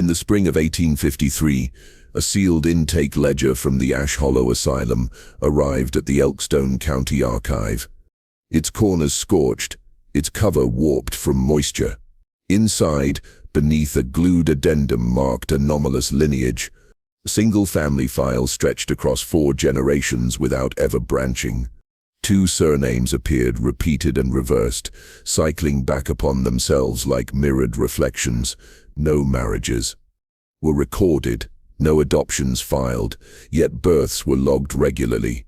In the spring of 1853, a sealed intake ledger from the Ash Hollow Asylum arrived at the Elkstone County Archive. Its corners scorched, its cover warped from moisture. Inside, beneath a glued addendum marked anomalous lineage, a single family file stretched across 4 generations without ever branching. 2 surnames appeared repeated and reversed, cycling back upon themselves like mirrored reflections. No marriages were recorded, no adoptions filed, yet births were logged regularly,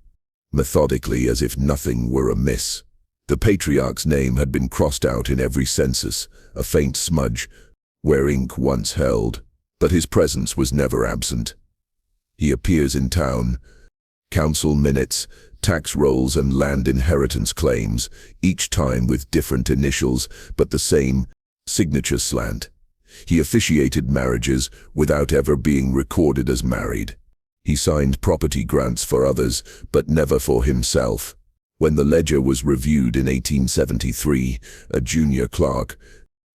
methodically as if nothing were amiss. The patriarch's name had been crossed out in every census, a faint smudge, where ink once held, but his presence was never absent. He appears in town, council minutes, tax rolls and land inheritance claims, each time with different initials, but the same signature slant. He officiated marriages without ever being recorded as married. He signed property grants for others, but never for himself. When the ledger was reviewed in 1873, a junior clerk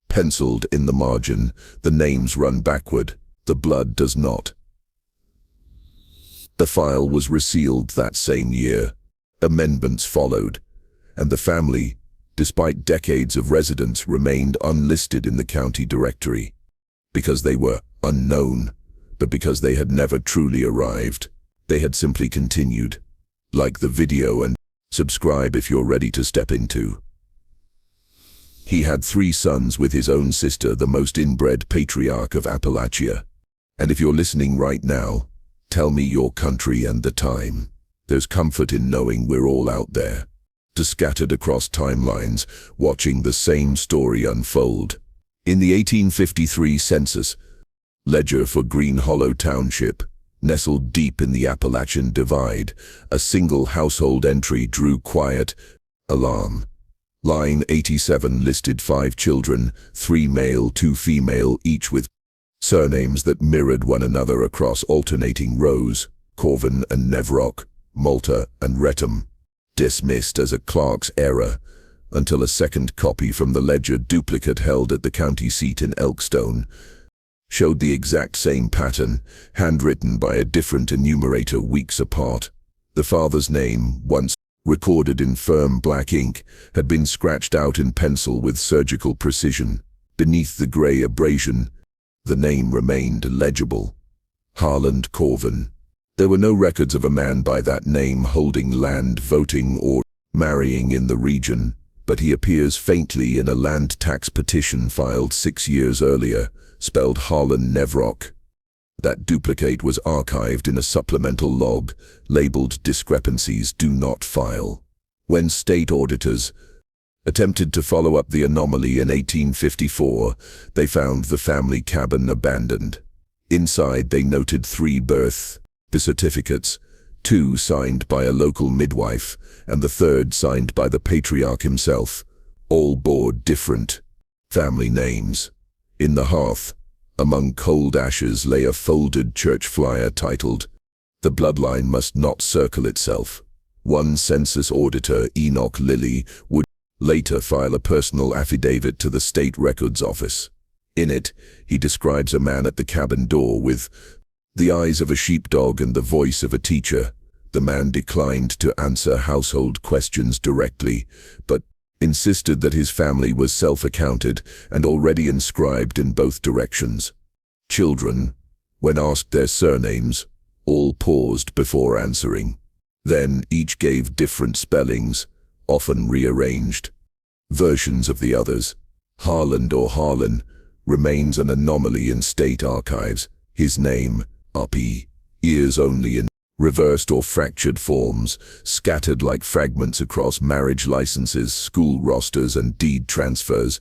penciled in the margin, "The names run backward, the blood does not." The file was resealed that same year. Amendments followed, and the family, despite decades of residence, remained unlisted in the county directory. Because they were unknown, but because they had never truly arrived. They had simply continued. Like the video and subscribe if you're ready to step into. He had 3 sons with his own sister, the most inbred patriarch of Appalachia. And if you're listening right now, tell me your country and the time. There's comfort in knowing we're all out there, scattered across timelines, watching the same story unfold. In the 1853 census ledger for Green Hollow Township, nestled deep in the Appalachian Divide, a single household entry drew quiet alarm. Line 87 listed 5 children, 3 male, 2 female, each with surnames that mirrored one another across alternating rows: Corvin and Nevrock, Malta and Retham. Dismissed as a clerk's error, until a second copy from the ledger duplicate held at the county seat in Elkstone showed the exact same pattern, handwritten by a different enumerator weeks apart. The father's name, once recorded in firm black ink, had been scratched out in pencil with surgical precision. Beneath the gray abrasion, the name remained legible: Harland Corvin. There were no records of a man by that name holding land, voting, or marrying in the region, but he appears faintly in a land tax petition filed 6 years earlier, spelled Harlan Nevrock. That duplicate was archived in a supplemental log, labeled "Discrepancies Do Not File." When state auditors attempted to follow up the anomaly in 1854, they found the family cabin abandoned. Inside they noted 3 birth certificates, 2 signed by a local midwife, and the 3rd signed by the patriarch himself. All bore different family names. In the hearth, among cold ashes, lay a folded church flyer titled, "The Bloodline Must Not Circle Itself." One census auditor, Enoch Lilly, would later file a personal affidavit to the state records office. In it, he describes a man at the cabin door with the eyes of a sheepdog and the voice of a teacher. The man declined to answer household questions directly, but insisted that his family was self-accounted and already inscribed in both directions. Children, when asked their surnames, all paused before answering. Then each gave different spellings, often rearranged versions of the others. Harland or Harlan remains an anomaly in state archives. His name, ears only in reversed or fractured forms, scattered like fragments across marriage licenses, school rosters, and deed transfers,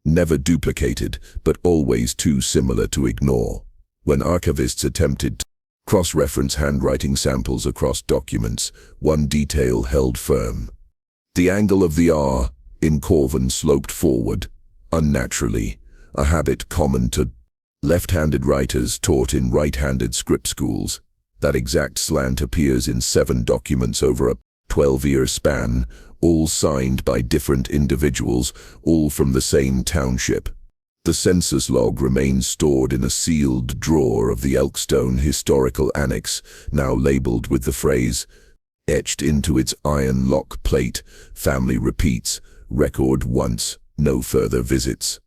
never duplicated, but always too similar to ignore. When archivists attempted to cross-reference handwriting samples across documents, one detail held firm. The angle of the R in Corvin sloped forward, unnaturally, a habit common to left-handed writers taught in right-handed script schools. That exact slant appears in 7 documents over a 12-year span, all signed by different individuals, all from the same township. The census log remains stored in a sealed drawer of the Elkstone Historical Annex, now labeled with the phrase, etched into its iron lock plate, family repeats, record once, no further visits.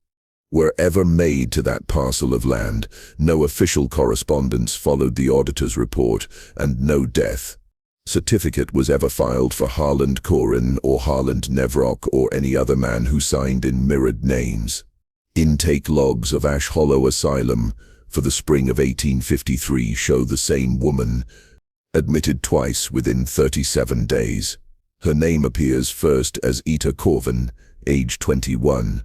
Were ever made to that parcel of land, no official correspondence followed the auditor's report, and no death certificate was ever filed for Harland Corin or Harland Nevrock or any other man who signed in mirrored names. Intake logs of Ash Hollow Asylum for the spring of 1853 show the same woman, admitted twice within 37 days. Her name appears first as Ita Corvin, age 21,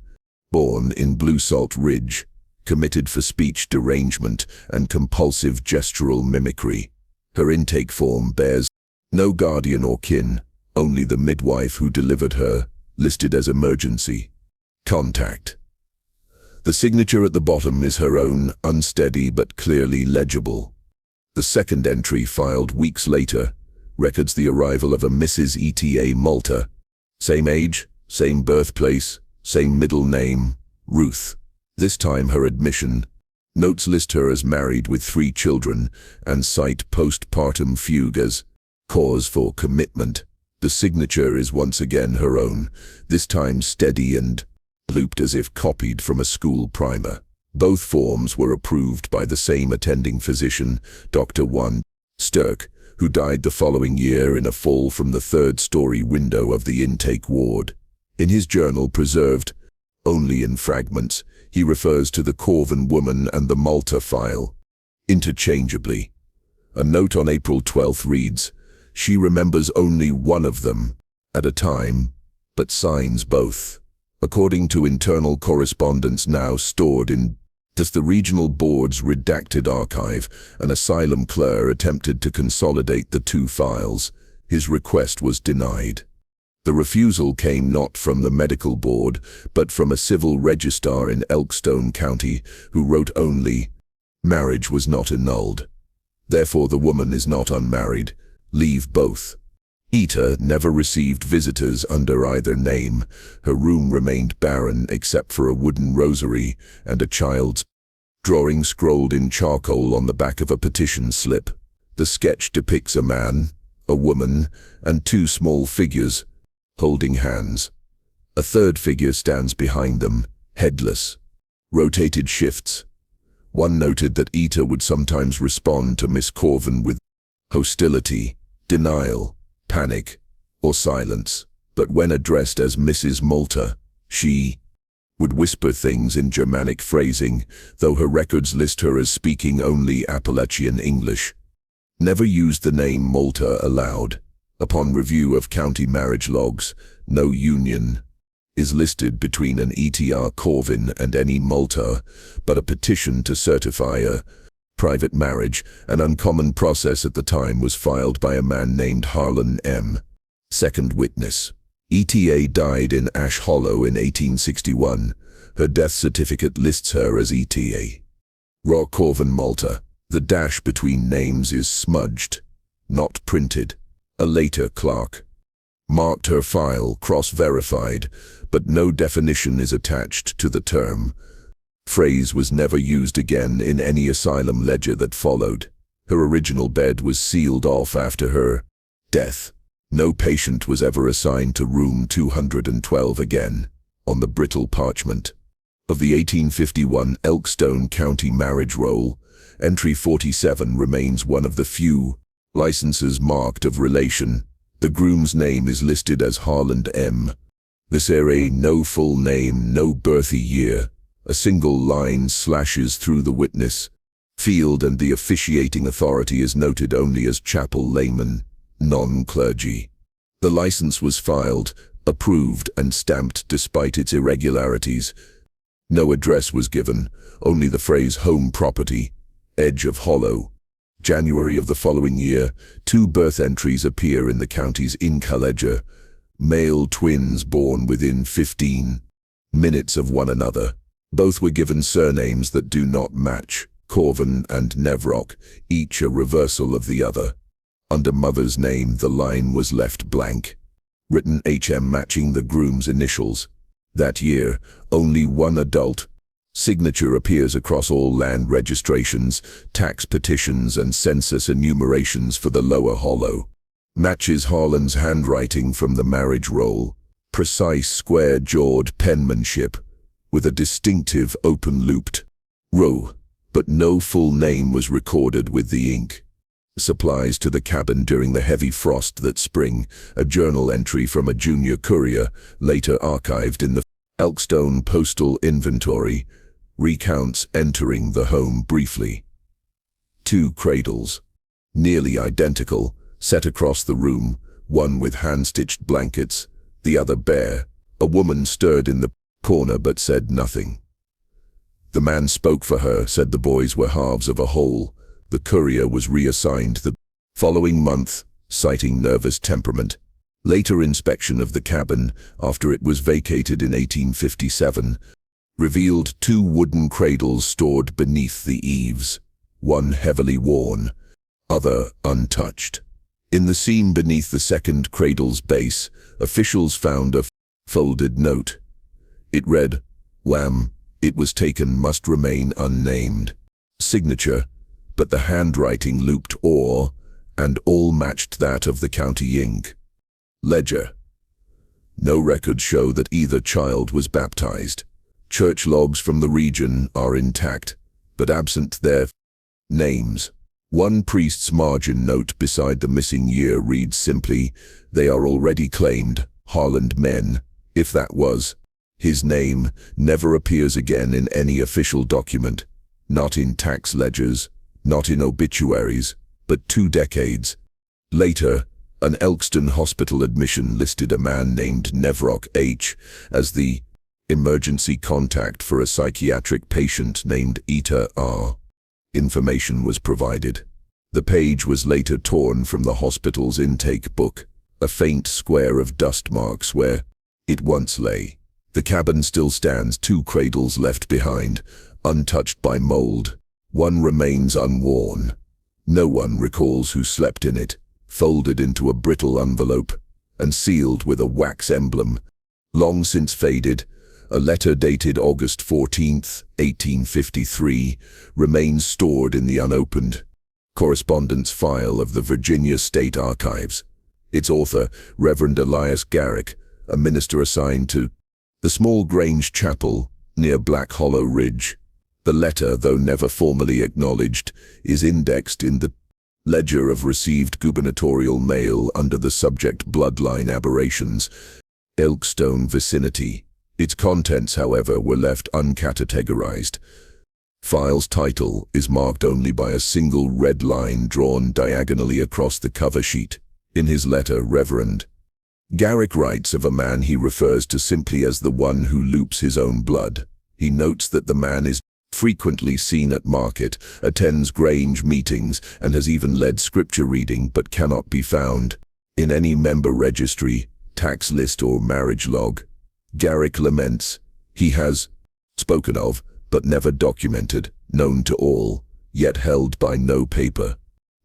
born in Blue Salt Ridge, committed for speech derangement and compulsive gestural mimicry. Her intake form bears no guardian or kin, only the midwife who delivered her, listed as emergency contact. The signature at the bottom is her own, unsteady but clearly legible. The second entry, filed weeks later, records the arrival of a Mrs. E.T.A. Malta. Same age, same birthplace, same middle name, Ruth. This time her admission. Notes list her as married with 3 children and cite postpartum fugue as cause for commitment. The signature is once again her own, this time steady and looped as if copied from a school primer. Both forms were approved by the same attending physician, Dr. 1. Sturck, who died the following year in a fall from the 3rd-story window of the intake ward. In his journal, preserved only in fragments, he refers to the Corvin woman and the Malta file interchangeably. A note on April 12 reads, "She remembers only one of them at a time, but signs both." According to internal correspondence now stored in the regional board's redacted archive, an asylum clerk attempted to consolidate the 2 files. His request was denied. The refusal came not from the medical board, but from a civil registrar in Elkstone County, who wrote only, "Marriage was not annulled. Therefore the woman is not unmarried. Leave both." Ita never received visitors under either name. Her room remained barren except for a wooden rosary and a child's drawing scrolled in charcoal on the back of a petition slip. The sketch depicts a man, a woman, and 2 small figures holding hands. A 3rd figure stands behind them, headless. Rotated shifts. One noted that Ita would sometimes respond to Miss Corvin with hostility, denial, panic, or silence, but when addressed as Mrs. Malta, she would whisper things in Germanic phrasing, though her records list her as speaking only Appalachian English. Never used the name Malta aloud. Upon review of county marriage logs, no union is listed between an E.T.R. Corvin and any Malta, but a petition to certify a private marriage, an uncommon process at the time, was filed by a man named Harlan M. Second witness. E.T.A. died in Ash Hollow in 1861. Her death certificate lists her as E.T.A. Raw Corvin Malta. The dash between names is smudged, not printed. A later clerk marked her file cross-verified, but no definition is attached to the term. Phrase was never used again in any asylum ledger that followed. Her original bed was sealed off after her death. No patient was ever assigned to room 212 again. On the brittle parchment of the 1851 Elkstone County marriage roll, entry 47 remains one of the few licenses marked of relation. The groom's name is listed as Harland M. This area, no full name, no birth year. A single line slashes through the witness field, and the officiating authority is noted only as chapel layman, non-clergy. The license was filed, approved, and stamped despite its irregularities. No address was given, only the phrase home property, edge of hollow. January of the following year, 2 birth entries appear in the county's Inca ledger, male twins born within 15 minutes of one another. Both were given surnames that do not match, Corvin and Nevrock, each a reversal of the other. Under mother's name, the line was left blank, written HM matching the groom's initials. That year, only 1 adult Signature appears across all land registrations, tax petitions and census enumerations for the lower hollow. Matches Harlan's handwriting from the marriage roll. Precise square-jawed penmanship, with a distinctive open-looped row, but no full name was recorded with the ink. Supplies to the cabin during the heavy frost that spring, a journal entry from a junior courier, later archived in the Elkstone Postal Inventory, recounts entering the home briefly. 2 cradles, nearly identical, set across the room, one with hand-stitched blankets, the other bare. A woman stirred in the corner but said nothing. The man spoke for her, said the boys were halves of a whole. The courier was reassigned the following month, citing nervous temperament. Later inspection of the cabin, after it was vacated in 1857, revealed 2 wooden cradles stored beneath the eaves, one heavily worn, other untouched. In the seam beneath the second cradle's base, officials found a folded note. It read, "Lamb, it was taken, must remain unnamed." Signature, but the handwriting looped or, and all matched that of the county ink. Ledger. No records show that either child was baptized. Church logs from the region are intact, but absent their names. One priest's margin note beside the missing year reads simply, "They are already claimed, Harlan men." If that was, his name never appears again in any official document, not in tax ledgers, not in obituaries, but 2 decades later, an Elkston hospital admission listed a man named Nevrock H. as the emergency contact for a psychiatric patient named Eta R. Information was provided. The page was later torn from the hospital's intake book, a faint square of dust marks where it once lay. The cabin still stands, 2 cradles left behind, untouched by mold. One remains unworn. No one recalls who slept in it, folded into a brittle envelope and sealed with a wax emblem, long since faded. A letter dated August 14, 1853, remains stored in the unopened correspondence file of the Virginia State Archives. Its author, Reverend Elias Garrick, a minister assigned to the small Grange Chapel near Black Hollow Ridge. The letter, though never formally acknowledged, is indexed in the Ledger of Received Gubernatorial Mail under the subject Bloodline Aberrations, Elkstone Vicinity. Its contents, however, were left uncategorized. File's title is marked only by a single red line drawn diagonally across the cover sheet. In his letter, Reverend Garrick writes of a man he refers to simply as the one who loops his own blood. He notes that the man is frequently seen at market, attends Grange meetings, and has even led scripture reading, but cannot be found in any member registry, tax list or marriage log. Garrick laments, he has spoken of, but never documented, known to all, yet held by no paper.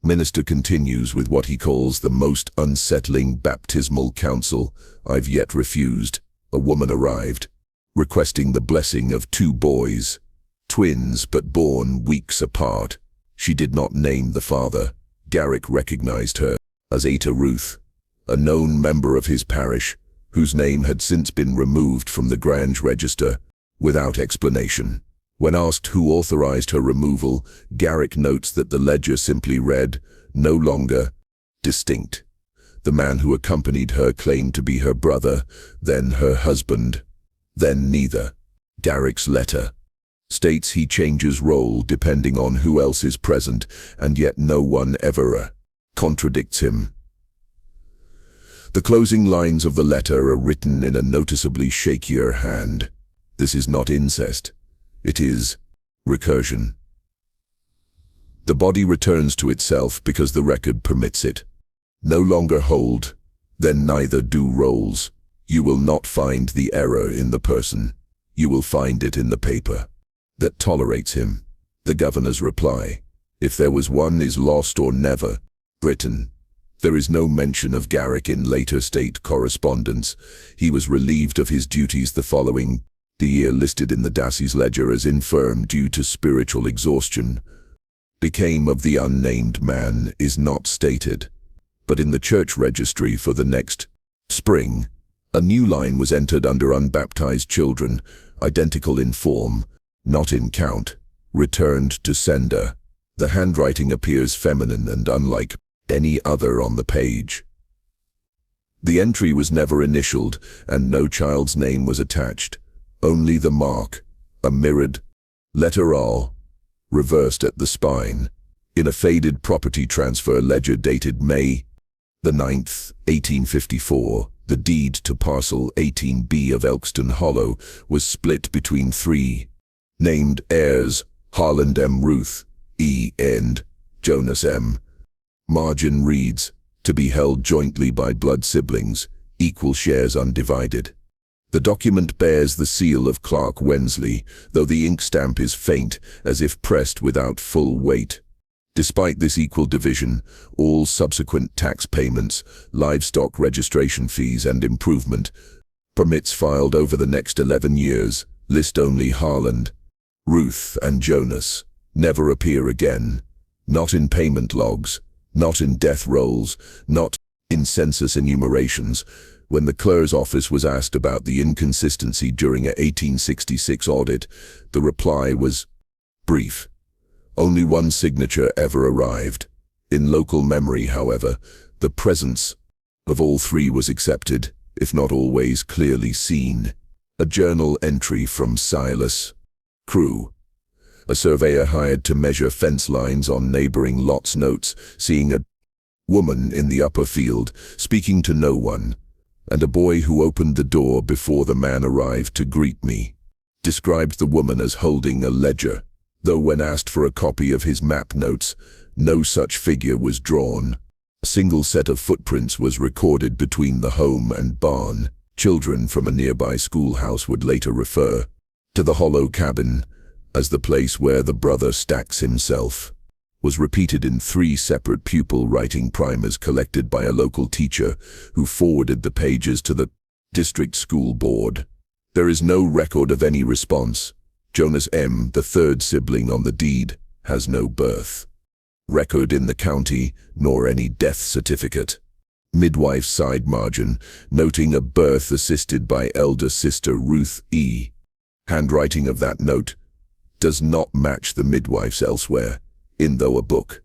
Minister continues with what he calls the most unsettling baptismal counsel I've yet refused. A woman arrived, requesting the blessing of 2 boys, twins but born weeks apart. She did not name the father. Garrick recognized her as Eta Ruth, a known member of his parish, whose name had since been removed from the Grange Register without explanation. When asked who authorized her removal, Garrick notes that the ledger simply read, "No longer distinct." The man who accompanied her claimed to be her brother, then her husband, then neither. Garrick's letter states he changes role depending on who else is present, and yet no one ever contradicts him. The closing lines of the letter are written in a noticeably shakier hand. This is not incest. It is recursion. The body returns to itself because the record permits it. No longer hold, then neither do roles. You will not find the error in the person. You will find it in the paper that tolerates him. The governor's reply, if there was one, is lost or never written. There is no mention of Garrick in later state correspondence. He was relieved of his duties the following The year listed in the Dassey's ledger as infirm due to spiritual exhaustion became of the unnamed man is not stated, but in the church registry for the next spring, a new line was entered under unbaptized children, identical in form, not in count, returned to sender. The handwriting appears feminine and unlike any other on the page. The entry was never initialed, and no child's name was attached, only the mark, a mirrored letter R, reversed at the spine, in a faded property transfer ledger dated May the 9th, 1854. The deed to parcel 18B of Elkston Hollow was split between three named heirs: Harland M. Ruth, E. and Jonas M. Margin reads, to be held jointly by blood siblings, equal shares undivided. The document bears the seal of Clark Wensley, though the ink stamp is faint, as if pressed without full weight. Despite this equal division, all subsequent tax payments, livestock registration fees and improvement permits filed over the next 11 years list only Harland, Ruth and Jonas, never appear again, not in payment logs, not in death rolls, not in census enumerations. When the clerk's office was asked about the inconsistency during a 1866 audit, the reply was brief. Only one signature ever arrived. In local memory, however, the presence of all three was accepted, if not always clearly seen. A journal entry from Silas Crew, a surveyor hired to measure fence lines on neighboring lots, notes seeing a woman in the upper field speaking to no one, and a boy who opened the door before the man arrived to greet me. Described the woman as holding a ledger, though when asked for a copy of his map notes, no such figure was drawn. A single set of footprints was recorded between the home and barn. Children from a nearby schoolhouse would later refer to the hollow cabin as the place where the brother stacks himself. Was repeated in 3 separate pupil writing primers collected by a local teacher who forwarded the pages to the district school board. There is no record of any response. Jonas M., the third sibling on the deed, has no birth record in the county, nor any death certificate. Midwife's side margin, noting a birth assisted by elder sister Ruth E. Handwriting of that note does not match the midwife's elsewhere, in though a book.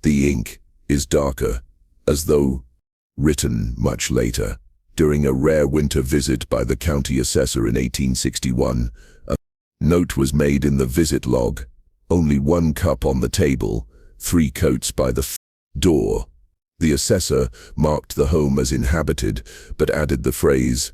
The ink is darker, as though written much later. During a rare winter visit by the county assessor in 1861, a note was made in the visit log. Only 1 cup on the table, 3 coats by the door. The assessor marked the home as inhabited, but added the phrase,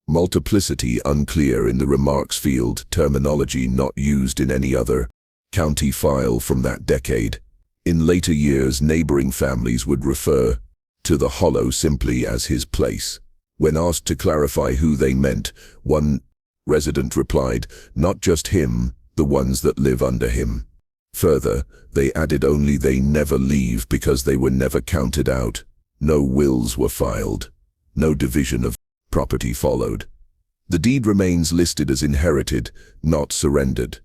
multiplicity unclear in the remarks field, terminology not used in any other county file from that decade. In later years, neighboring families would refer to the hollow simply as his place. When asked to clarify who they meant, one resident replied, not just him, the ones that live under him. Further, they added only they never leave because they were never counted out. No wills were filed. No division of property followed. The deed remains listed as inherited, not surrendered.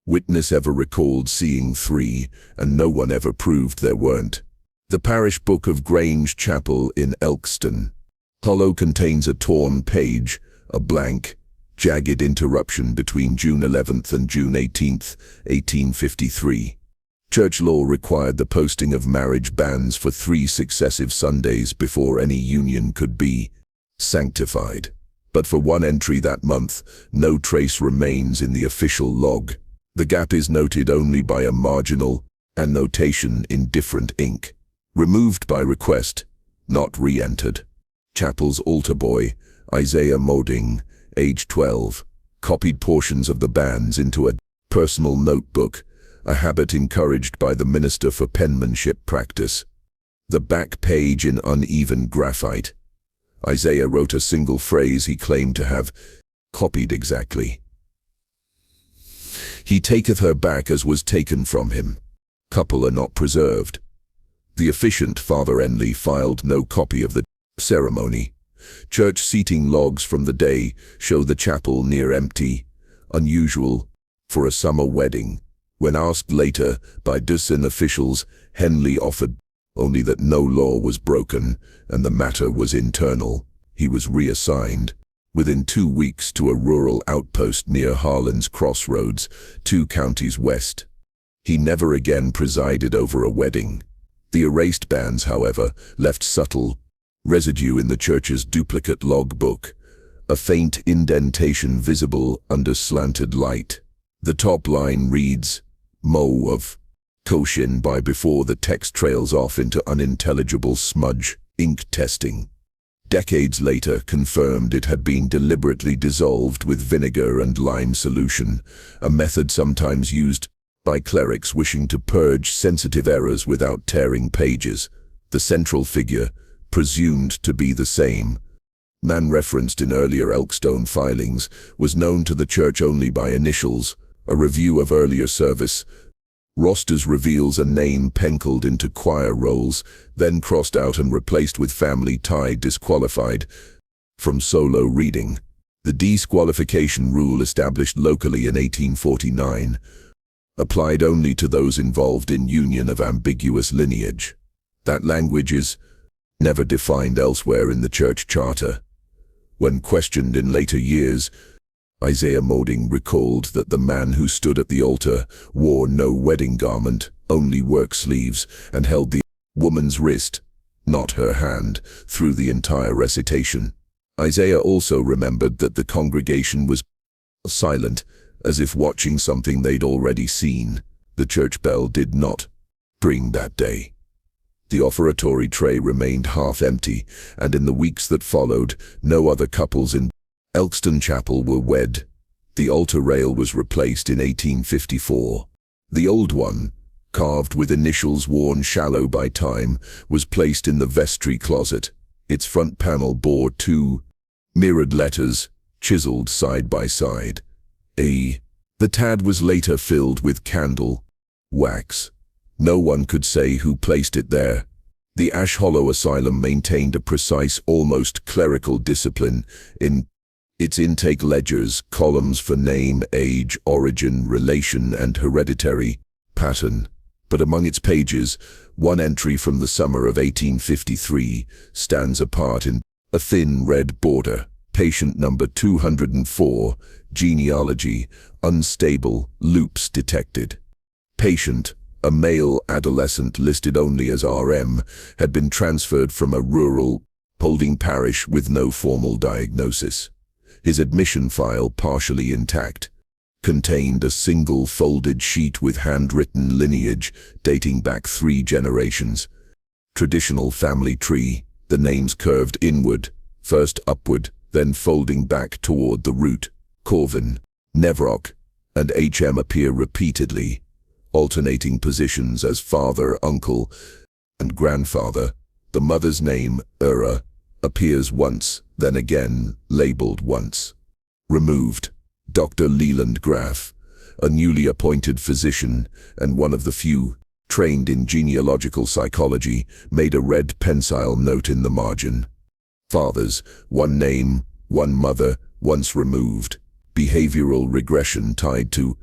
Witness ever recalled seeing 3, and no one ever proved there weren't. The parish book of Grange Chapel in Elkston Hollow contains a torn page, a blank, jagged interruption between June 11th and June 18th, 1853. Church law required the posting of marriage banns for 3 successive Sundays before any union could be sanctified. But for one entry that month, no trace remains in the official log. The gap is noted only by a marginal annotation in different ink. Removed by request, not re-entered. Chapel's altar boy, Isaiah Moding, age 12, copied portions of the banns into a personal notebook, a habit encouraged by the minister for penmanship practice. The back page in uneven graphite. Isaiah wrote a single phrase he claimed to have copied exactly. He taketh her back as was taken from him. Couple are not preserved. The efficient Father Enley filed no copy of the ceremony. Church seating logs from the day show the chapel near empty, unusual for a summer wedding. When asked later by Dusin officials, Henley offered only that no law was broken and the matter was internal. He was reassigned within 2 weeks to a rural outpost near Harlan's Crossroads, 2 counties west. He never again presided over a wedding. The erased banns, however, left subtle residue in the church's duplicate logbook, a faint indentation visible under slanted light. The top line reads, "Mo of Koshin" by before the text trails off into unintelligible smudge. Ink testing decades later confirmed it had been deliberately dissolved with vinegar and lime solution, a method sometimes used by clerics wishing to purge sensitive errors without tearing pages. The central figure, presumed to be the same man referenced in earlier Elkstone filings, was known to the church only by initials. A review of earlier service rosters reveals a name penciled into choir rolls, then crossed out and replaced with family tie disqualified from solo reading. The disqualification rule, established locally in 1849, applied only to those involved in union of ambiguous lineage. That language is never defined elsewhere in the church charter. When questioned in later years, Isaiah Moding recalled that the man who stood at the altar wore no wedding garment, only work sleeves, and held the woman's wrist, not her hand, through the entire recitation. Isaiah also remembered that the congregation was silent, as if watching something they'd already seen. The church bell did not ring that day. The offertory tray remained half empty, and in the weeks that followed, no other couples in Elkston Chapel were wed. The altar rail was replaced in 1854. The old one, carved with initials worn shallow by time, was placed in the vestry closet. Its front panel bore 2 mirrored letters, chiseled side by side. The tad was later filled with candle wax. No one could say who placed it there. The Ash Hollow Asylum maintained a precise, almost clerical discipline in its intake ledgers, columns for name, age, origin, relation, and hereditary pattern. But among its pages, one entry from the summer of 1853 stands apart in a thin red border. Patient number 204, genealogy, unstable, loops detected. Patient, a male adolescent listed only as RM, had been transferred from a rural holding parish with no formal diagnosis. His admission file, partially intact, contained a single folded sheet with handwritten lineage dating back 3 generations. Traditional family tree, the names curved inward, first upward, then folding back toward the root. Corvin, Nevrock, and HM appear repeatedly, alternating positions as father, uncle, and grandfather. The mother's name, Ura, appears once, then again, labeled once. Removed. Dr. Leland Graff, a newly appointed physician and one of the few trained in genealogical psychology, made a red pencil note in the margin. Fathers, 1 name, 1 mother, once removed. Behavioral regression tied to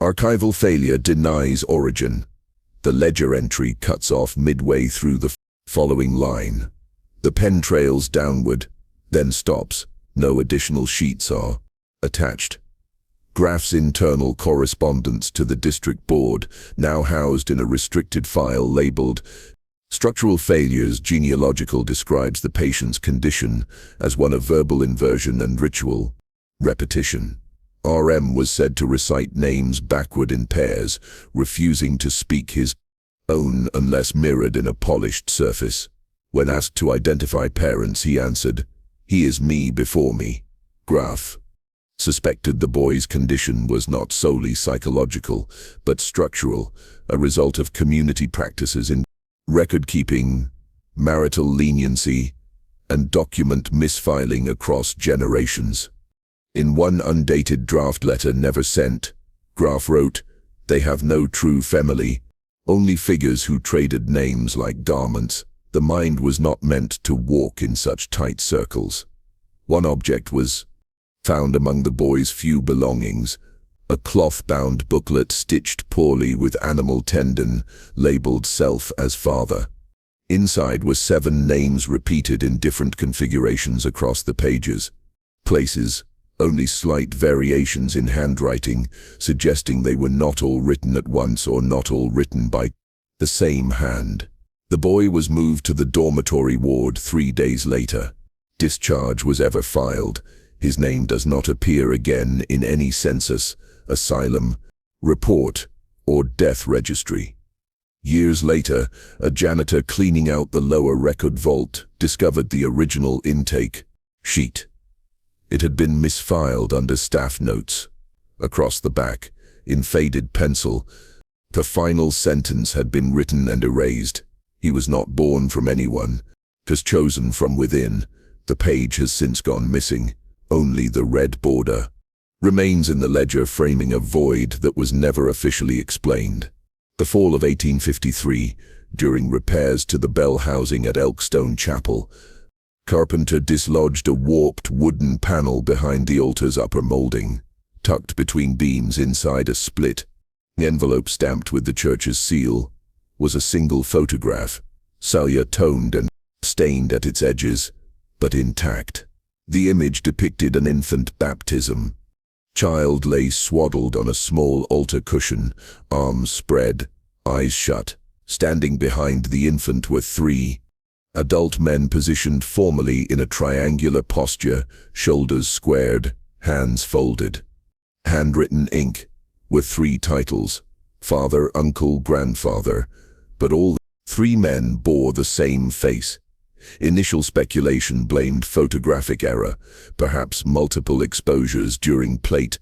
archival failure denies origin. The ledger entry cuts off midway through the following line. The pen trails downward, then stops. No additional sheets are attached. Graff's internal correspondence to the district board, now housed in a restricted file labeled Structural Failures Genealogical, describes the patient's condition as one of verbal inversion and ritual repetition. RM was said to recite names backward in pairs, refusing to speak his own unless mirrored in a polished surface. When asked to identify parents, he answered, "He is me before me." Graff suspected the boy's condition was not solely psychological, but structural, a result of community practices in record-keeping, marital leniency, and document misfiling across generations. In one undated draft letter never sent, Graff wrote, "They have no true family, only figures who traded names like garments. The mind was not meant to walk in such tight circles." One object was found among the boy's few belongings, a cloth-bound booklet stitched poorly with animal tendon, labeled Self as Father. Inside were 7 names repeated in different configurations across the pages. Places, only slight variations in handwriting, suggesting they were not all written at once or not all written by the same hand. The boy was moved to the dormitory ward 3 days later. Discharge was ever filed. His name does not appear again in any census, asylum, report, or death registry. Years later, a janitor cleaning out the lower record vault discovered the original intake sheet. It had been misfiled under staff notes. Across the back, in faded pencil, the final sentence had been written and erased. He was not born from anyone, 'twas chosen from within. The page has since gone missing. Only the red border remains in the ledger, framing a void that was never officially explained. The fall of 1853, during repairs to the bell housing at Elkstone Chapel, carpenter dislodged a warped wooden panel behind the altar's upper molding. Tucked between beams inside a split, the envelope stamped with the church's seal, was a single photograph, sallow-toned and stained at its edges, but intact. The image depicted an infant baptism. Child lay swaddled on a small altar cushion, arms spread, eyes shut. Standing behind the infant were 3 adult men positioned formally in a triangular posture, shoulders squared, hands folded. Handwritten ink were 3 titles: father, uncle, grandfather, but all 3 men bore the same face. Initial speculation blamed photographic error, perhaps multiple exposures during plate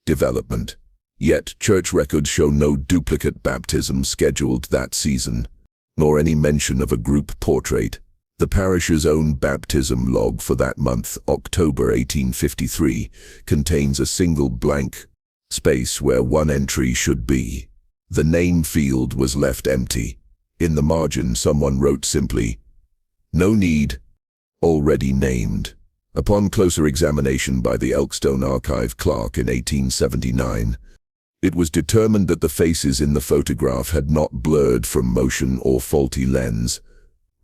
development. Yet church records show no duplicate baptism scheduled that season, nor any mention of a group portrait. The parish's own baptism log for that month, October 1853, contains a single blank space where one entry should be. The name field was left empty. In the margin, someone wrote simply, "No need, already named." Upon closer examination by the Elkstone archive clerk in 1879, it was determined that the faces in the photograph had not blurred from motion or faulty lens.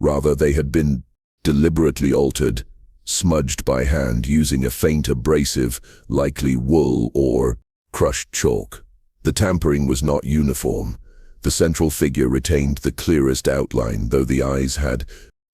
Rather, they had been deliberately altered, smudged by hand using a faint abrasive, likely wool or crushed chalk. The tampering was not uniform. The central figure retained the clearest outline, though the eyes had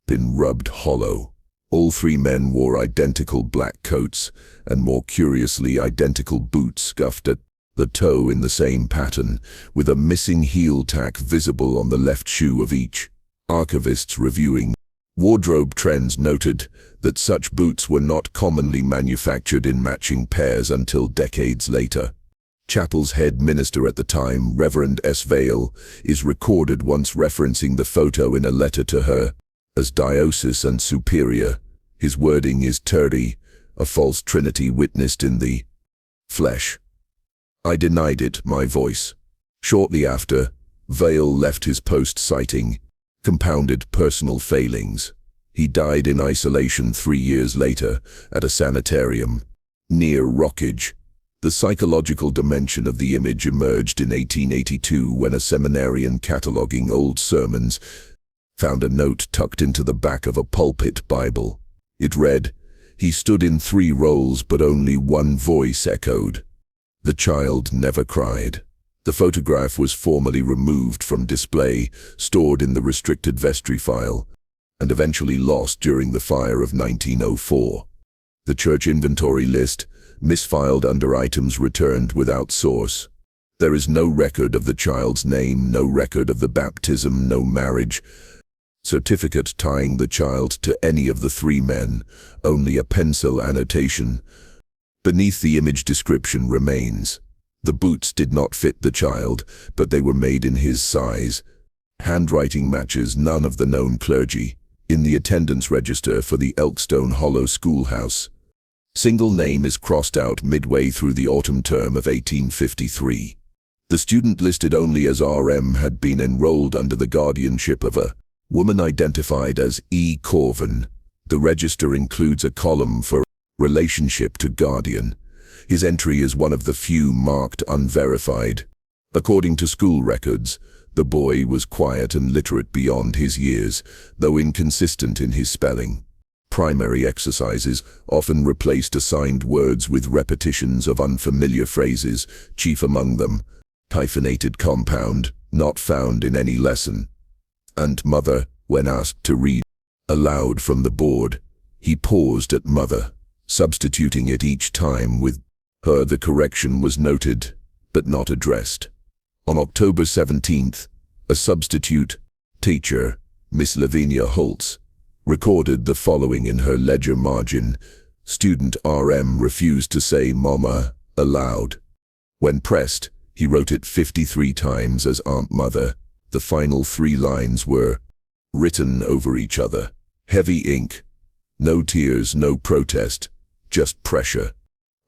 been rubbed hollow. All 3 men wore identical black coats, and more curiously identical boots scuffed at the toe in the same pattern, with a missing heel tack visible on the left shoe of each. Archivists reviewing wardrobe trends noted that such boots were not commonly manufactured in matching pairs until decades later. Chapel's head minister at the time, Reverend S. Vale, is recorded once referencing the photo in a letter to her as diocese and superior. His wording is "Turdy, a false trinity witnessed in the flesh. I denied it, my voice." Shortly after, Vale left his post citing compounded personal failings. He died in isolation 3 years later at a sanitarium near Rockage. The psychological dimension of the image emerged in 1882 when a seminarian cataloging old sermons found a note tucked into the back of a pulpit Bible. It read, "He stood in 3 roles, but only one voice echoed. The child never cried." The photograph was formally removed from display, stored in the restricted vestry file, and eventually lost during the fire of 1904. The church inventory list, misfiled under items returned without source. There is no record of the child's name, no record of the baptism, no marriage certificate tying the child to any of the 3 men, only a pencil annotation beneath the image description remains. The boots did not fit the child, but they were made in his size. Handwriting matches none of the known clergy. In the attendance register for the Elkstone Hollow Schoolhouse, single name is crossed out midway through the autumn term of 1853. The student listed only as RM had been enrolled under the guardianship of a woman identified as E. Corvin. The register includes a column for relationship to guardian. His entry is one of the few marked unverified. According to school records, the boy was quiet and literate beyond his years, though inconsistent in his spelling. Primary exercises often replaced assigned words with repetitions of unfamiliar phrases, chief among them, hyphenated compound, not found in any lesson. And mother, when asked to read aloud from the board, he paused at mother, substituting it each time with her. The correction was noted, but not addressed. On October 17th, a substitute teacher, Miss Lavinia Holtz, recorded the following in her ledger margin: Student RM refused to say mama aloud. When pressed, he wrote it 53 times as Aunt Mother. The final 3 lines were written over each other. Heavy ink. No tears, no protest, just pressure.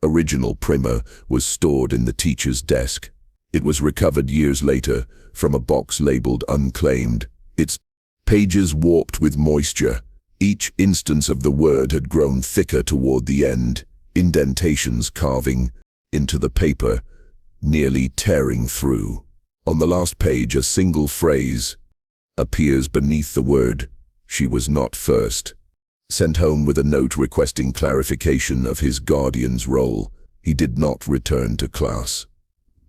Original primer was stored in the teacher's desk. It was recovered years later from a box labeled unclaimed, its pages warped with moisture. Each instance of the word had grown thicker toward the end, indentations carving into the paper, nearly tearing through. On the last page, a single phrase appears beneath the word, "She was not first." Sent home with a note requesting clarification of his guardian's role, he did not return to class.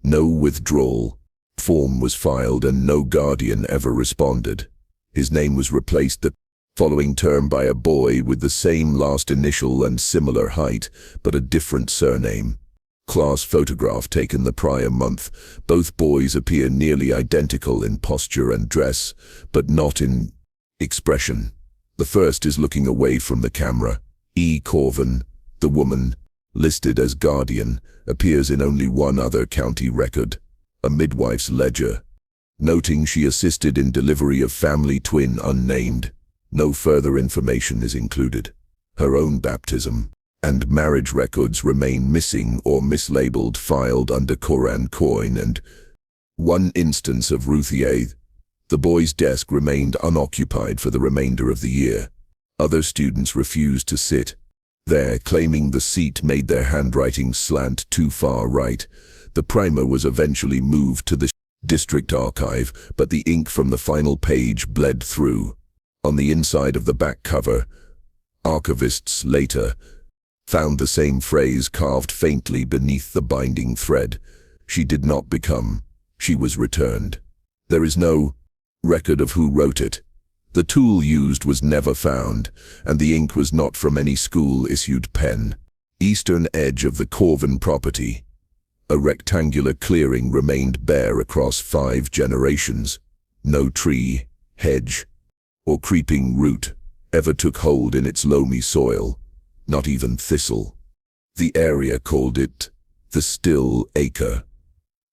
No withdrawal form was filed and no guardian ever responded. His name was replaced the following term by a boy with the same last initial and similar height, but a different surname. Class photograph taken the prior month. Both boys appear nearly identical in posture and dress, but not in expression. The first is looking away from the camera. E. Corvin, the woman, listed as guardian, appears in only one other county record, a midwife's ledger, noting she assisted in delivery of family twin unnamed. No further information is included. Her own baptism and marriage records remain missing or mislabeled, filed under Koran coin, and one instance of Ruthier. The boy's desk remained unoccupied for the remainder of the year. Other students refused to sit there, claiming the seat made their handwriting slant too far right. The primer was eventually moved to the district archive, but the ink from the final page bled through. On the inside of the back cover, archivists later found the same phrase carved faintly beneath the binding thread. She did not become. She was returned. There is no record of who wrote it. The tool used was never found, and the ink was not from any school-issued pen. Eastern edge of the Corvin property. A rectangular clearing remained bare across 5 generations. No tree, hedge, or creeping root ever took hold in its loamy soil, not even thistle. The area called it the Still Acre.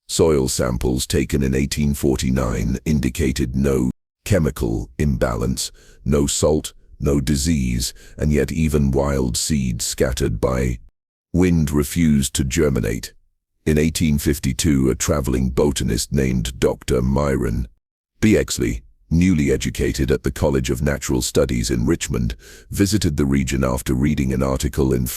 Soil samples taken in 1849 indicated no chemical imbalance, no salt, no disease, and yet even wild seeds scattered by wind refused to germinate. In 1852, a traveling botanist named Dr. Myron B. Exley, newly educated at the College of Natural Studies in Richmond, visited the region after reading an article in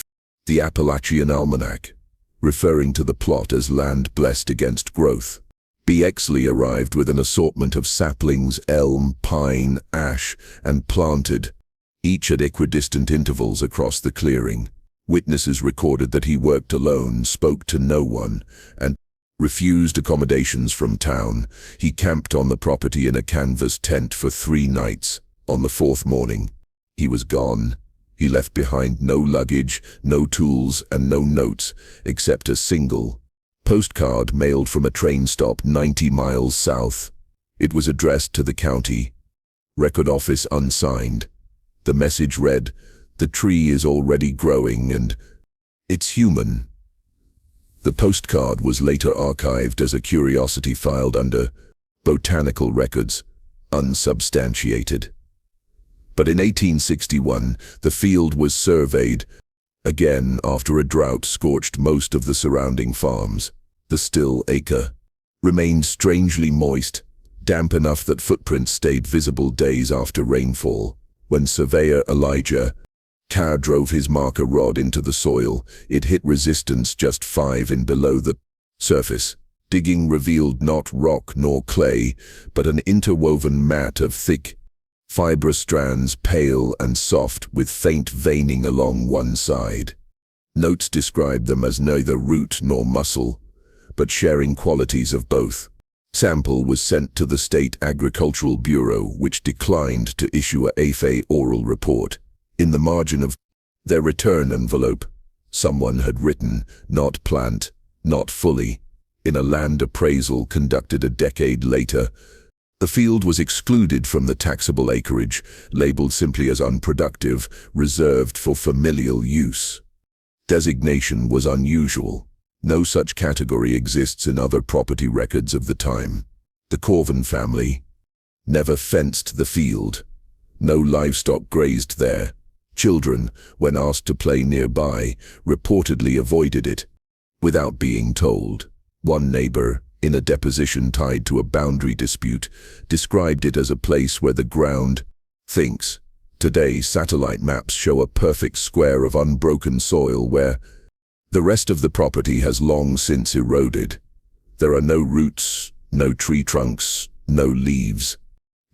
the Appalachian Almanac, referring to the plot as land blessed against growth. B. Exley arrived with an assortment of saplings, elm, pine, ash, and planted, each at equidistant intervals across the clearing. Witnesses recorded that he worked alone, spoke to no one, and refused accommodations from town. He camped on the property in a canvas tent for 3 nights. On the 4th morning, he was gone. He left behind no luggage, no tools, and no notes, except a single postcard mailed from a train stop 90 miles south. It was addressed to the county record office unsigned. The message read, "The tree is already growing and it's human." The postcard was later archived as a curiosity filed under botanical records, unsubstantiated. But in 1861, the field was surveyed again after a drought scorched most of the surrounding farms. The Still Acre remained strangely moist, damp enough that footprints stayed visible days after rainfall. When surveyor Elijah Carr drove his marker rod into the soil. It hit resistance just 5 in below the surface. Digging revealed not rock nor clay, but an interwoven mat of thick, fibrous strands, pale and soft, with faint veining along one side. Notes described them as neither root nor muscle, but sharing qualities of both. Sample was sent to the State Agricultural Bureau, which declined to issue a AFA oral report. In the margin of their return envelope, someone had written, "Not plant, not fully." In a land appraisal conducted a decade later, the field was excluded from the taxable acreage, labeled simply as unproductive, reserved for familial use. Designation was unusual. No such category exists in other property records of the time. The Corvin family never fenced the field. No livestock grazed there. Children, when asked to play nearby, reportedly avoided it, without being told. One neighbor, in a deposition tied to a boundary dispute, described it as a place where the ground thinks. Today, satellite maps show a perfect square of unbroken soil where the rest of the property has long since eroded. There are no roots, no tree trunks, no leaves.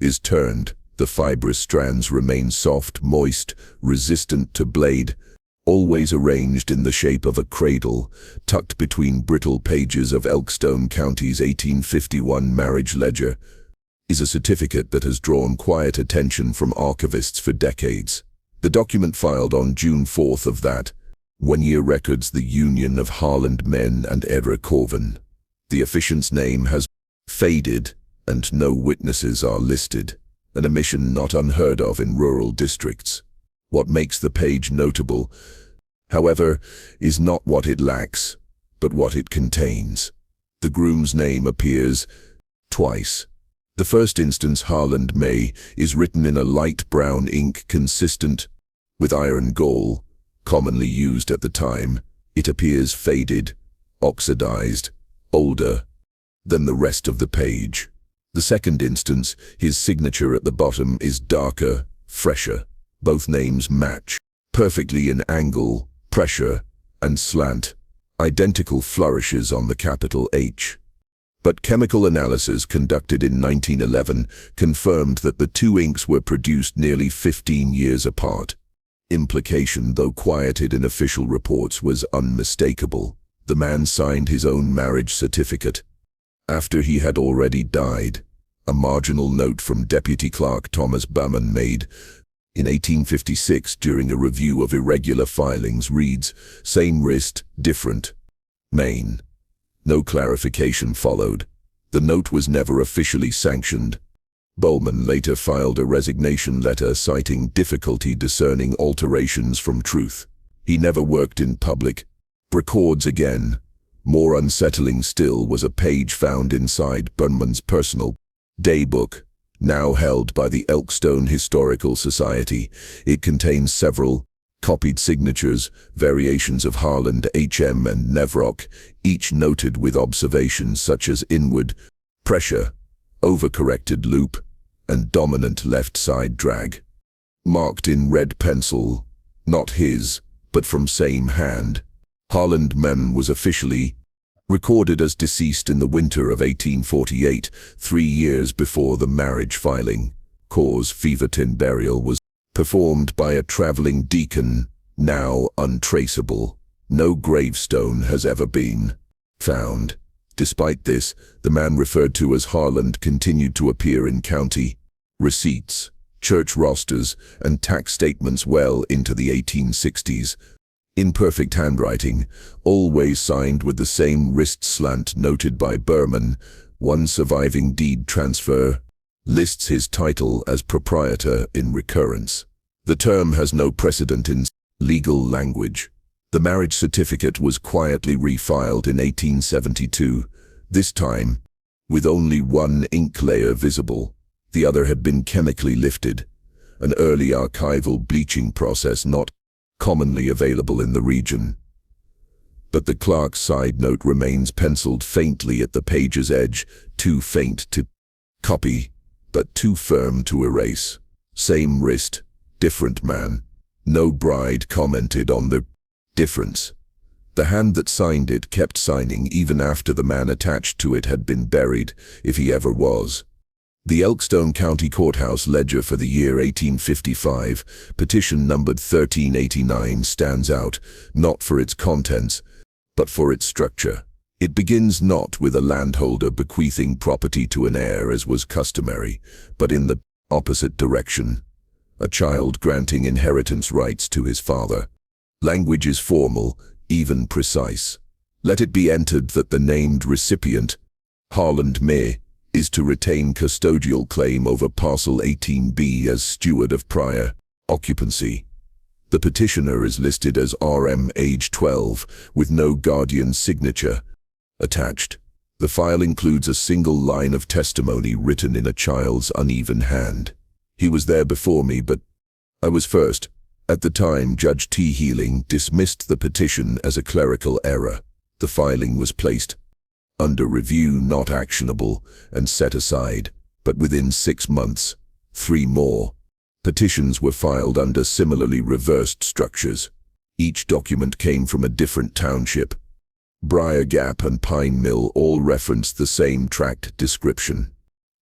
Is turned. The fibrous strands remain soft, moist, resistant to blade, always arranged in the shape of a cradle, tucked between brittle pages of Elkstone County's 1851 marriage ledger, is a certificate that has drawn quiet attention from archivists for decades. The document filed on June 4th of that one-year records the union of Harland men and Edra Corvin. The officiant's name has faded, and no witnesses are listed, an omission not unheard of in rural districts. What makes the page notable, however, is not what it lacks, but what it contains. The groom's name appears twice. The first instance, Harland May, is written in a light brown ink consistent with iron gall, commonly used at the time. It appears faded, oxidized, older than the rest of the page. The second instance, his signature at the bottom, is darker, fresher. Both names match perfectly in angle, pressure, and slant. Identical flourishes on the capital H. But chemical analysis conducted in 1911 confirmed that the two inks were produced nearly 15 years apart. Implication, though quieted in official reports, was unmistakable. The man signed his own marriage certificate after he had already died. A marginal note from Deputy Clerk Thomas Baumann made in 1856 during a review of irregular filings reads, "Same wrist, different Maine." No clarification followed. The note was never officially sanctioned. Bowman later filed a resignation letter citing difficulty discerning alterations from truth. He never worked in public records again. More unsettling still was a page found inside Bowman's personal daybook, now held by the Elkstone Historical Society. It contains several copied signatures, variations of Harland, HM, and Nevrock, each noted with observations such as inward pressure, overcorrected loop, and dominant left side drag. Marked in red pencil, not his, but from same hand. Harland man was officially recorded as deceased in the winter of 1848, 3 years before the marriage filing. Cause Feverton burial was performed by a traveling deacon, now untraceable. No gravestone has ever been found. Despite this, the man referred to as Harland continued to appear in county receipts, church rosters, and tax statements well into the 1860s. In perfect handwriting, always signed with the same wrist slant noted by Berman. One surviving deed transfer lists his title as proprietor in recurrence. The term has no precedent in legal language. The marriage certificate was quietly refiled in 1872, this time with only one ink layer visible. The other had been chemically lifted, an early archival bleaching process not commonly available in the region. But the clerk's side note remains penciled faintly at the page's edge, too faint to copy, but too firm to erase. Same wrist, different man. No bride commented on the difference. The hand that signed it kept signing even after the man attached to it had been buried, if he ever was. The Elkstone County Courthouse ledger for the year 1855, petition numbered 1389, stands out, not for its contents, but for its structure. It begins not with a landholder bequeathing property to an heir as was customary, but in the opposite direction, a child granting inheritance rights to his father. Language is formal, even precise. Let it be entered that the named recipient, Harland May, is to retain custodial claim over parcel 18B as steward of prior occupancy. The petitioner is listed as RM age 12, with no guardian signature attached. The file includes a single line of testimony written in a child's uneven hand. He was there before me, but I was first. At the time, Judge T. Healing dismissed the petition as a clerical error. The filing was placed under review, not actionable, and set aside, but within 6 months, 3 more petitions were filed under similarly reversed structures. Each document came from a different township. Briar Gap and Pine Mill all referenced the same tract description.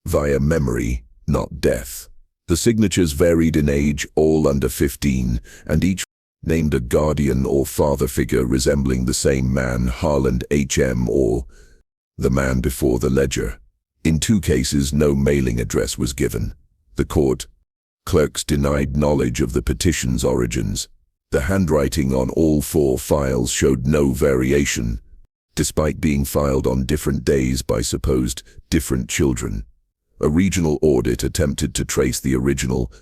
Via memory, not death. The signatures varied in age, all under 15, and each named a guardian or father figure resembling the same man, Harland H.M. or the man before the ledger. In 2 cases, no mailing address was given. The court clerks denied knowledge of the petition's origins. The handwriting on all 4 files showed no variation, despite being filed on different days by supposed different children. A regional audit attempted to trace the original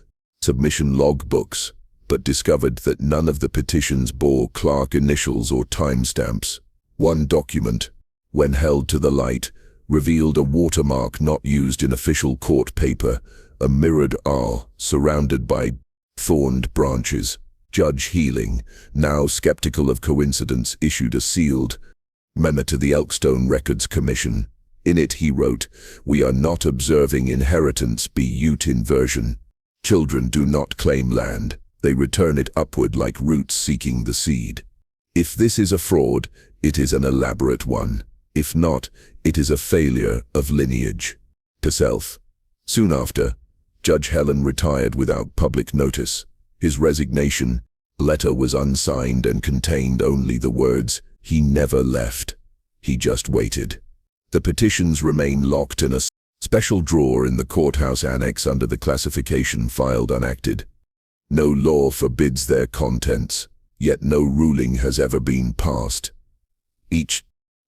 submission logbooks, but discovered that none of the petitions bore Clark initials or timestamps. One document, when held to the light, revealed a watermark not used in official court paper, a mirrored R surrounded by thorned branches. Judge Healing, now skeptical of coincidence, issued a sealed memo to the Elkstone Records Commission. In it he wrote, "We are not observing inheritance be Ute inversion. Children do not claim land, they return it upward like roots seeking the seed. If this is a fraud, it is an elaborate one. If not, it is a failure of lineage." To self. Soon after, Judge Helen retired without public notice. His resignation letter was unsigned and contained only the words, "He never left. He just waited." The petitions remain locked in a special drawer in the courthouse annex under the classification filed unacted. No law forbids their contents, yet no ruling has ever been passed. Each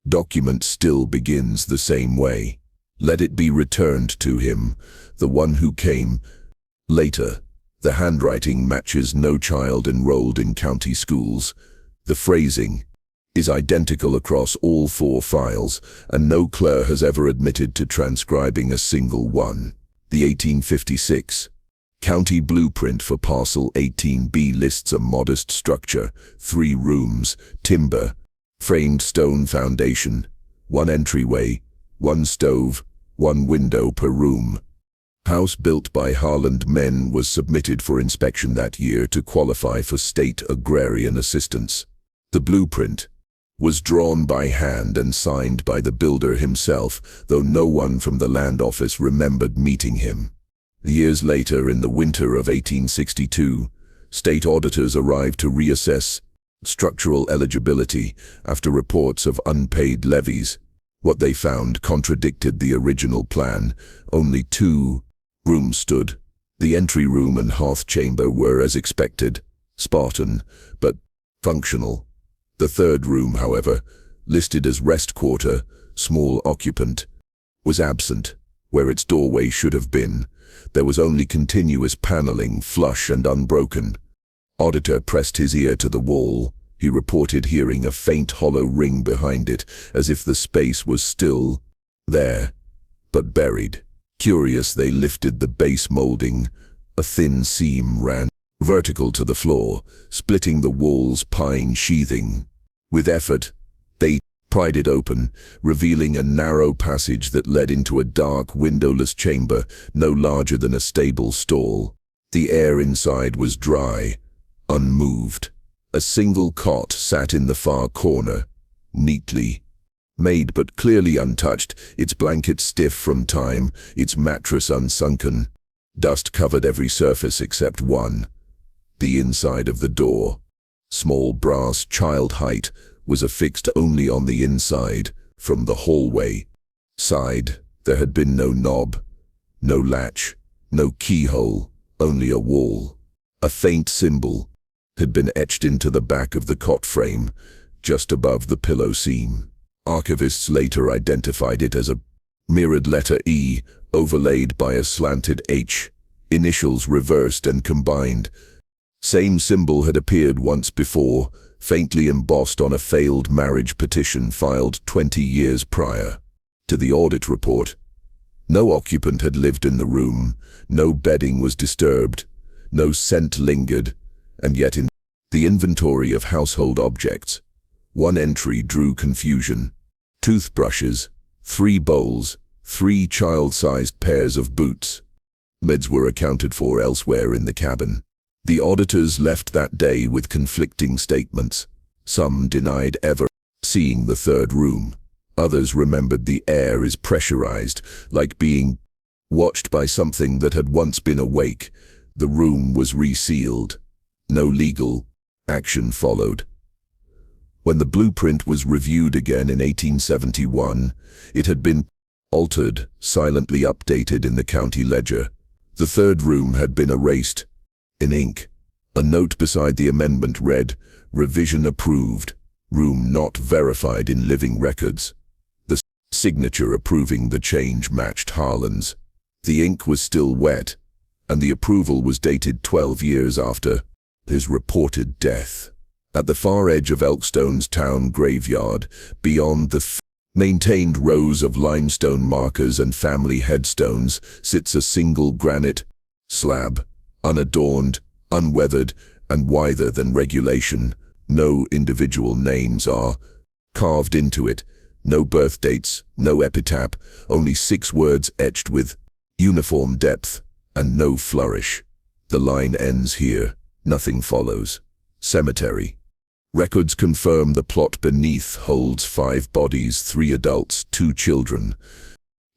document still begins the same way. Let it be returned to him, the one who came later. The handwriting matches no child enrolled in county schools. The phrasing is identical across all 4 files, and no clerk has ever admitted to transcribing a single one. The 1856 county blueprint for parcel 18B lists a modest structure, 3 rooms, timber, framed stone foundation, 1 entryway, 1 stove, 1 window per room. House built by Harland Men was submitted for inspection that year to qualify for state agrarian assistance. The blueprint was drawn by hand and signed by the builder himself, though no one from the land office remembered meeting him. Years later, in the winter of 1862, state auditors arrived to reassess structural eligibility after reports of unpaid levies. What they found contradicted the original plan. Only 2 rooms stood. The entry room and hearth chamber were, as expected, Spartan, but functional. The 3rd room, however, listed as rest quarter, small occupant, was absent. Where its doorway should have been, there was only continuous paneling, flush and unbroken. Auditor pressed his ear to the wall. He reported hearing a faint hollow ring behind it, as if the space was still there, but buried. Curious, they lifted the base molding. A thin seam ran vertical to the floor, splitting the wall's pine sheathing. With effort, they pried it open, revealing a narrow passage that led into a dark, windowless chamber, no larger than a stable stall. The air inside was dry, unmoved. A single cot sat in the far corner, neatly made but clearly untouched, its blanket stiff from time, its mattress unsunken. Dust covered every surface except one, the inside of the door. Small brass child height was affixed only on the inside, from the hallway side. There had been no knob, no latch, no keyhole, only a wall. A faint symbol had been etched into the back of the cot frame, just above the pillow seam. Archivists later identified it as a mirrored letter E, overlaid by a slanted H, initials reversed and combined. Same symbol had appeared once before, faintly embossed on a failed marriage petition filed 20 years prior to the audit report. No occupant had lived in the room, no bedding was disturbed, no scent lingered, and yet in the inventory of household objects, one entry drew confusion. Toothbrushes, 3 bowls, 3 child-sized pairs of boots. Meds were accounted for elsewhere in the cabin. The auditors left that day with conflicting statements. Some denied ever seeing the third room. Others remembered the air is pressurized, like being watched by something that had once been awake. The room was resealed. No legal action followed. When the blueprint was reviewed again in 1871, it had been altered, silently updated in the county ledger. The third room had been erased in ink. A note beside the amendment read, "Revision approved, room not verified in living records." The signature approving the change matched Harlan's. The ink was still wet, and the approval was dated 12 years after his reported death. At the far edge of Elkstone's town graveyard, beyond the maintained rows of limestone markers and family headstones, sits a single granite slab, unadorned, unweathered, and wider than regulation. No individual names are carved into it, no birth dates, no epitaph, only 6 words etched with uniform depth, and no flourish. The line ends here, nothing follows. Cemetery. Records confirm the plot beneath holds 5 bodies, 3 adults, 2 children,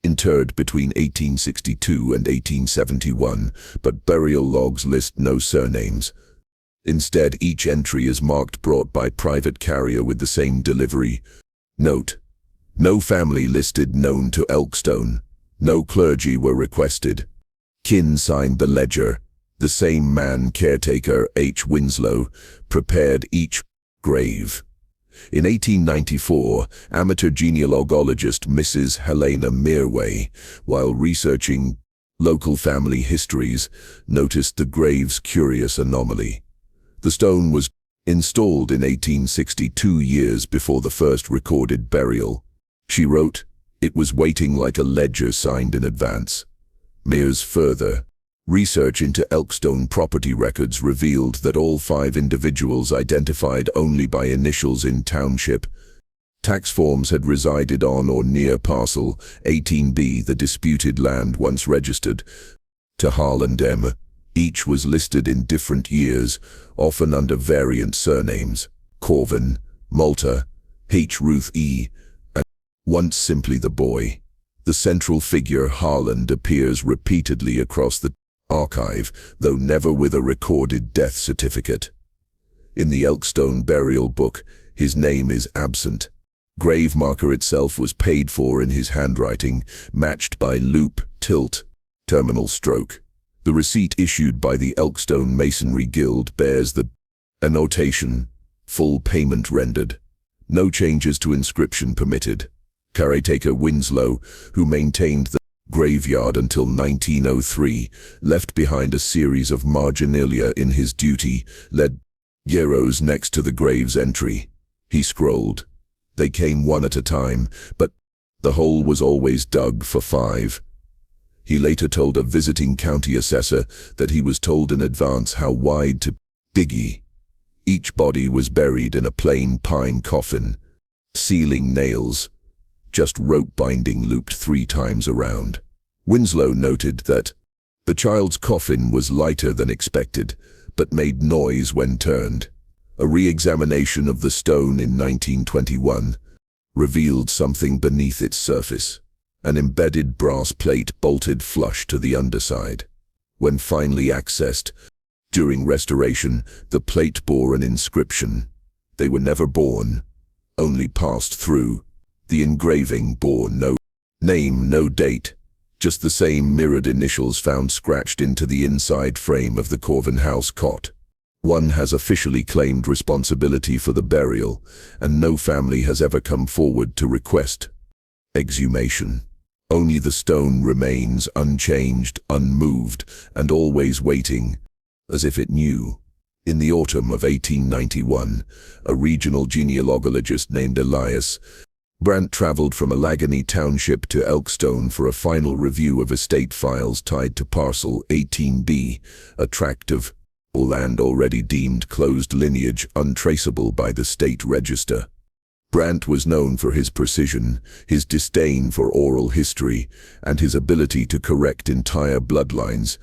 interred between 1862 and 1871, but burial logs list no surnames. Instead, each entry is marked brought by private carrier with the same delivery. Note: no family listed known to Elkstone. No clergy were requested. Kin signed the ledger. The same man, caretaker H. Winslow, prepared each grave. In 1894, amateur genealogist Mrs. Helena Mearway, while researching local family histories, noticed the grave's curious anomaly. The stone was installed in 1860, 2 years before the first recorded burial. She wrote, "It was waiting like a ledger signed in advance." Mear's further research into Elkstone property records revealed that all 5 individuals identified only by initials in township tax forms had resided on or near parcel 18B, the disputed land once registered to Harlan M. Each was listed in different years, often under variant surnames: Corvin, Malta, H. Ruth E., and once simply the boy. The central figure, Harlan, appears repeatedly across the archive, though never with a recorded death certificate. In the Elkstone burial book, his name is absent. Grave marker itself was paid for in his handwriting, matched by loop, tilt, terminal stroke. The receipt issued by the Elkstone Masonry Guild bears the annotation, "Full payment rendered. No changes to inscription permitted." Caretaker Winslow, who maintained the graveyard until 1903, left behind a series of marginalia in his duty, led arrows next to the grave's entry. He scrolled. They came one at a time, but the hole was always dug for 5. He later told a visiting county assessor that he was told in advance how wide to dig. Each body was buried in a plain pine coffin. Ceiling nails, just rope binding looped 3 times around. Winslow noted that the child's coffin was lighter than expected, but made noise when turned. A re-examination of the stone in 1921 revealed something beneath its surface, an embedded brass plate bolted flush to the underside. When finally accessed, during restoration, the plate bore an inscription. They were never born, only passed through. The engraving bore no name, no date, just the same mirrored initials found scratched into the inside frame of the Corvin House cot. One has officially claimed responsibility for the burial, and no family has ever come forward to request exhumation. Only the stone remains unchanged, unmoved, and always waiting, as if it knew. In the autumn of 1891, a regional genealogist named Elias Brandt traveled from Allegheny Township to Elkstone for a final review of estate files tied to Parcel 18B, a tract of land already deemed closed lineage untraceable by the state register. Brandt was known for his precision, his disdain for oral history, and his ability to correct entire bloodlines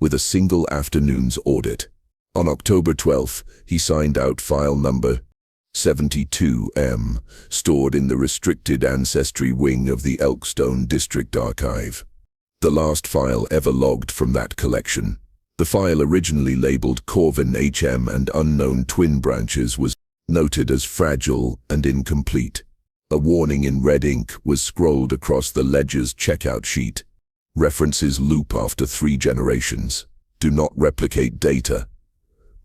with a single afternoon's audit. On October 12, he signed out file number 72M, stored in the restricted ancestry wing of the Elkstone District Archive. The last file ever logged from that collection. The file, originally labeled Corvin HM and unknown twin branches, was noted as fragile and incomplete. A warning in red ink was scrolled across the ledger's checkout sheet. References loop after 3 generations. Do not replicate data.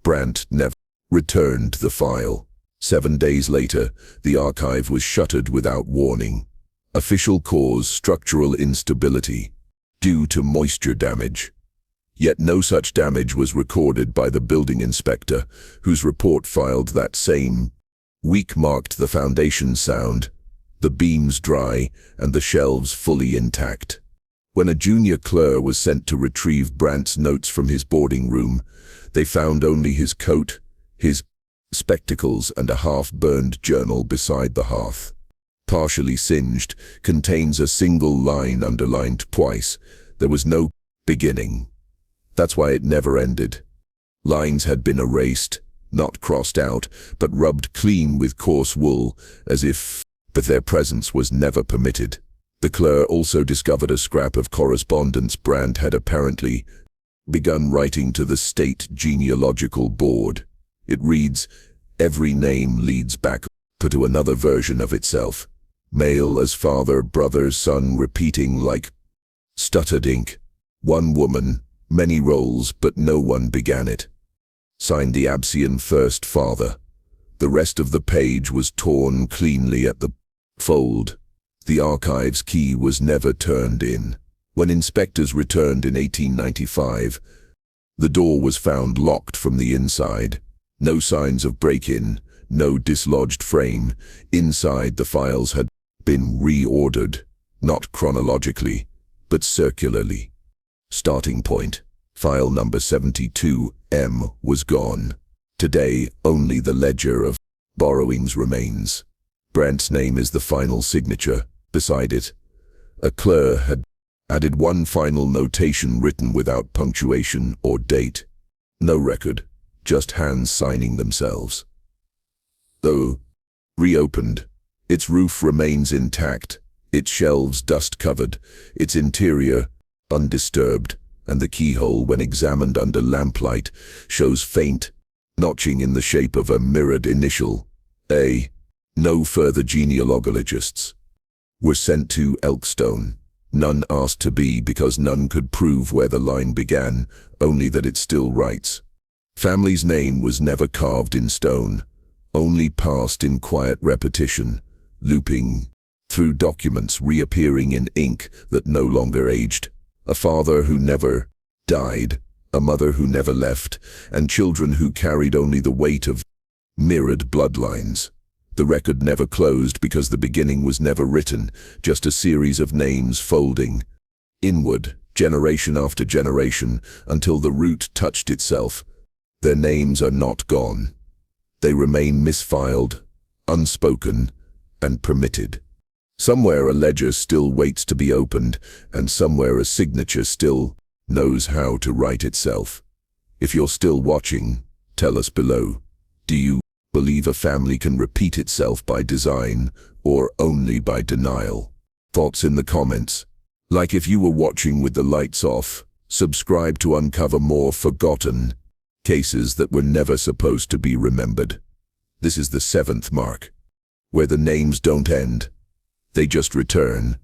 Brandt never returned the file. 7 days later, the archive was shuttered without warning. Official cause: structural instability due to moisture damage. Yet no such damage was recorded by the building inspector, whose report filed that same week marked the foundation sound, the beams dry, and the shelves fully intact. When a junior clerk was sent to retrieve Brandt's notes from his boarding room, they found only his coat, his spectacles, and a half-burned journal beside the hearth. Partially singed, contains a single line underlined twice. There was no beginning. That's why it never ended. Lines had been erased, not crossed out, but rubbed clean with coarse wool, as if their presence was never permitted. The clerk also discovered a scrap of correspondence Brandt had apparently begun writing to the State Genealogical Board. It reads, "Every name leads back to another version of itself. Male as father, brother, son, repeating like stuttered ink. One woman, many roles, but no one began it. Signed the Absian first father." The rest of the page was torn cleanly at the fold. The archive's key was never turned in. When inspectors returned in 1895, the door was found locked from the inside. No signs of break-in, no dislodged frame. Inside, the files had been reordered, not chronologically, but circularly. Starting point: file number 72M was gone. Today, only the ledger of borrowings remains. Brandt's name is the final signature. Beside it, a clerk had added one final notation written without punctuation or date. No record, just hands signing themselves. Though reopened, its roof remains intact, its shelves dust-covered, its interior undisturbed, and the keyhole, when examined under lamplight, shows faint notching in the shape of a mirrored initial A. No further genealogists were sent to Elkstone. None asked to be, because none could prove where the line began, only that it still writes. Family's name was never carved in stone, only passed in quiet repetition, looping through documents, reappearing in ink that no longer aged. A father who never died, a mother who never left, and children who carried only the weight of mirrored bloodlines. The record never closed because the beginning was never written, just a series of names folding inward, generation after generation, until the root touched itself. Their names are not gone. They remain misfiled, unspoken, and permitted. Somewhere a ledger still waits to be opened, and somewhere a signature still knows how to write itself. If you're still watching, tell us below. Do you believe a family can repeat itself by design or only by denial? Thoughts in the comments. Like if you were watching with the lights off, subscribe to uncover more forgotten cases that were never supposed to be remembered. This is the 7th mark, where the names don't end, they just return.